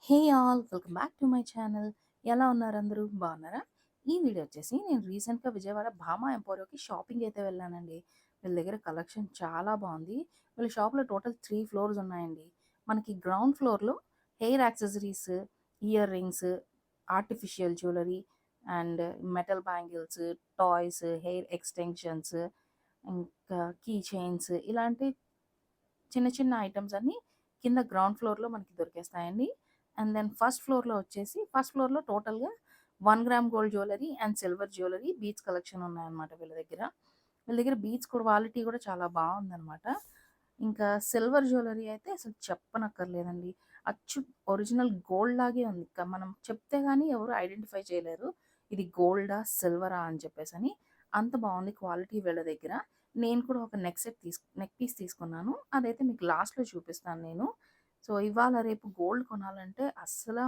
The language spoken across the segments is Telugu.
Hey all welcome back to my channel. ఎలా ఉన్నారు అందరూ బాగున్నారా? ఈ వీడియో వచ్చేసి నేను రీసెంట్గా విజయవాడ భామా ఎంపోరియోకి షాపింగ్ అయితే వెళ్ళానండి. వీళ్ళ దగ్గర కలెక్షన్ చాలా బాగుంది. వీళ్ళ షాప్లో టోటల్ 3 ఫ్లోర్స్ ఉన్నాయండి. మనకి గ్రౌండ్ ఫ్లోర్లో hair accessories, ear rings, artificial jewellery and metal bangles, toys, hair extensions, ఇంకా కీ చైన్స్ ఇలాంటి చిన్న చిన్న ఐటమ్స్ అన్నీ కింద గ్రౌండ్ ఫ్లోర్‌లో మనకి దొరికేస్తాయండి. అండ్ దెన్ ఫస్ట్ ఫ్లోర్‌లో టోటల్‌గా 1 gram gold jewellery and silver jewellery, beads collection ఉన్నాయన్నమాట వీళ్ళ దగ్గర. వీళ్ళ దగ్గర బీడ్స్ క్వాలిటీ కూడా చాలా బావుందన్నమాట. ఇంకా సిల్వర్ జ్యువెలరీ అయితే అసలు చెప్పనక్కర్లేదండి. అచ్చు ఒరిజినల్ గోల్డ్ లాగే ఉంది. మనం చెప్తే గాని ఎవరు ఐడెంటిఫై చేయలేరు. ఇది గోల్డా? సిల్వరా? అని చెప్పేసని. అంత బావుంది క్వాలిటీ వీళ్ళ దగ్గర. నేను కూడా ఒక నెక్ పీస్ తీసుకున్నాను. అదైతే మీకు లాస్ట్‌లో చూపిస్తాను నేను. సో, ఇవాళ రేపు గోల్డ్ కొనాలంటే అస్సల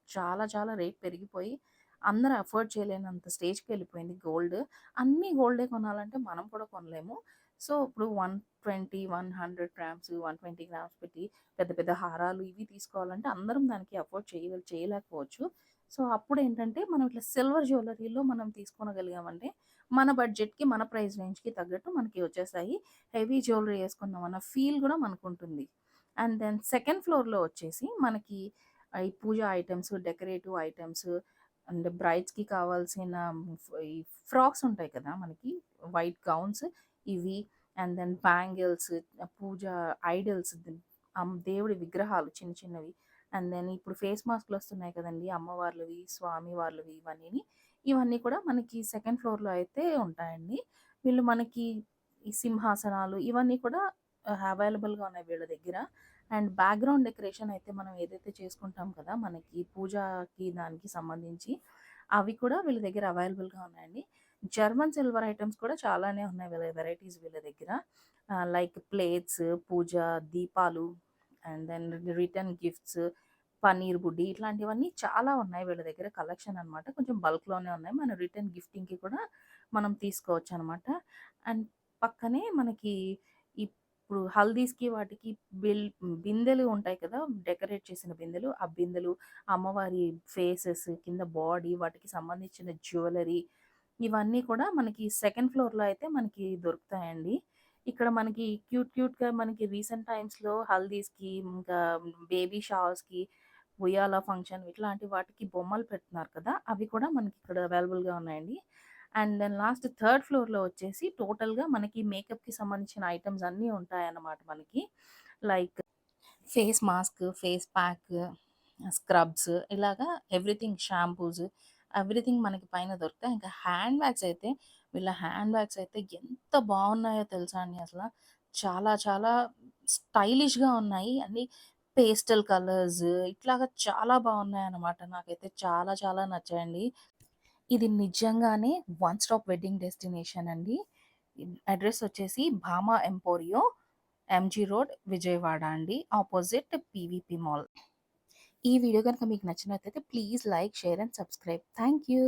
చాలా చాలా రేట్ పెరిగిపోయి అందరూ అఫోర్డ్ చేయలేనంత స్టేజ్‌కెళ్ళిపోయింది గోల్డ్. అన్నీ గోల్డే కొనాలంటే మనం కూడా కొనలేము. సో, ఇప్పుడు 120, 100 గ్రామ్స్, 120 గ్రామ్స్ పెట్టి పెద్ద పెద్ద హారాలు ఇవి తీసుకోవాలంటే అందరం దానికి అఫోర్డ్ చేయలేకపోవచ్చు. సో, అప్పుడేంటంటే మనం ఇట్లా సిల్వర్ జ్యువెల్లరీలో మనం తీసుకోనగలిగామంటే మన బడ్జెట్‌కి, మన ప్రైస్ రేంజ్‌కి తగ్గట్టు మనకి వచ్చేసాయి. హెవీ జ్యువెలరీ యేసుకున్నామన్న ఫీల్ గూడా మనకుంటుంది. అండ్ దెన్ సెకండ్ ఫ్లోర్‌లో వచ్చేసి మనకి ఈ puja items, decorative items and బ్రైడ్స్‌కి కావాల్సిన ఈ ఫ్రాక్స్ ఉంటాయి కదా! మనకి వైట్ గౌన్స్ ఇవి and then bangles, puja idols, దేవుడి విగ్రహాలు చిన్న చిన్నవి. అండ్ దెన్ ఇప్పుడు ఫేస్ మాస్క్‌లొస్తున్నాయి కదండీ! అమ్మవార్లవి, స్వామి వార్లవి ఇవన్నీని. ఇవన్నీ కూడా మనకి సెకండ్ ఫ్లోర్‌లో అయితే ఉంటాయండి. వీళ్ళు మనకి ఈ సింహాసనాలు ఇవన్నీ కూడా అవైలబుల్‌గా ఉన్నాయి వీళ్ళ దగ్గర. అండ్ బ్యాక్‌గ్రౌండ్ డెకరేషన్ అయితే మనం ఏదైతే చేసుకుంటాం కదా! మనకి పూజకి దానికి సంబంధించి అవి కూడా వీళ్ళ దగ్గర అవైలబుల్‌గా ఉన్నాయండి. జర్మన్ సిల్వర్ ఐటెమ్స్ కూడా చాలానే ఉన్నాయి వీళ్ళ వెరైటీస్ వీళ్ళ దగ్గర. లైక్ ప్లేట్స్, పూజ దీపాలు అండ్ దెన్ రిటర్న్ గిఫ్ట్స్, పన్నీర్ బుడ్డి ఇట్లాంటివన్నీ చాలా ఉన్నాయి వీళ్ళ దగ్గర కలెక్షన్ అనమాట. కొంచెం బల్క్‌లోనే ఉన్నాయి. మన రిటర్న్ గిఫ్టింగ్‌కి కూడా మనం తీసుకోవచ్చనమాట. అండ్ పక్కనే మనకి ఇప్పుడు హల్దీస్‌కి వాటికి బిందెలు ఉంటాయి కదా! డెకరేట్ చేసిన బిందెలు. ఆ బిందెలు, అమ్మవారి ఫేసెస్, కింద బాడీ వాటికి సంబంధించిన జ్యువెలరీ ఇవన్నీ కూడా మనకి సెకండ్ ఫ్లోర్‌లో అయితే మనకి దొరుకుతాయండి. ఇక్కడ మనకి క్యూట్‌గా మనకి రీసెంట్ టైమ్స్‌లో హల్దీస్‌కి, ఇంకా బేబీ షవర్స్‌కి, ఉయ్యాల ఫంక్షన్ ఇట్లాంటి వాటికి బొమ్మలు పెడుతున్నారు కదా! అవి కూడా మనకిక్కడ అవైలబుల్‌గా ఉన్నాయండి. అండ్ దెన్ లాస్ట్ థర్డ్ ఫ్లోర్‌లో వచ్చేసి టోటల్‌గా మనకి మేకప్‌కి సంబంధించిన ఐటెమ్స్ అన్నీ ఉంటాయన్నమాట మనకి. Like face mask, face pack, scrubs ఇలాగా ఎవ్రీథింగ్ షాంపూస్ ఎవ్రీథింగ్ మనకి పైన దొరుకుతాయి. ఇంకా వీళ్ళ హ్యాండ్ బ్యాగ్స్ అయితే ఎంత బాగున్నాయో తెలుసా అండి అసల. చాలా చాలా స్టైలిష్‌గా ఉన్నాయి. అన్నీ పేస్టల్ కలర్స్ ఇట్లాగా చాలా బాగున్నాయన్నమాట. నాకైతే చాలా చాలా నచ్చాయండి. ఇది నిజంగానే వన్ స్టాప్ వెడ్డింగ్ డెస్టినేషన్ అండి. అడ్రెస్ వచ్చేసి భామా ఎంపోరియో, ఎంజీ రోడ్, విజయవాడ అండి. Opposite PVP mall. ఈ వీడియో గనుక మీకు నచ్చినట్లయితే please like, share and subscribe. Thank you.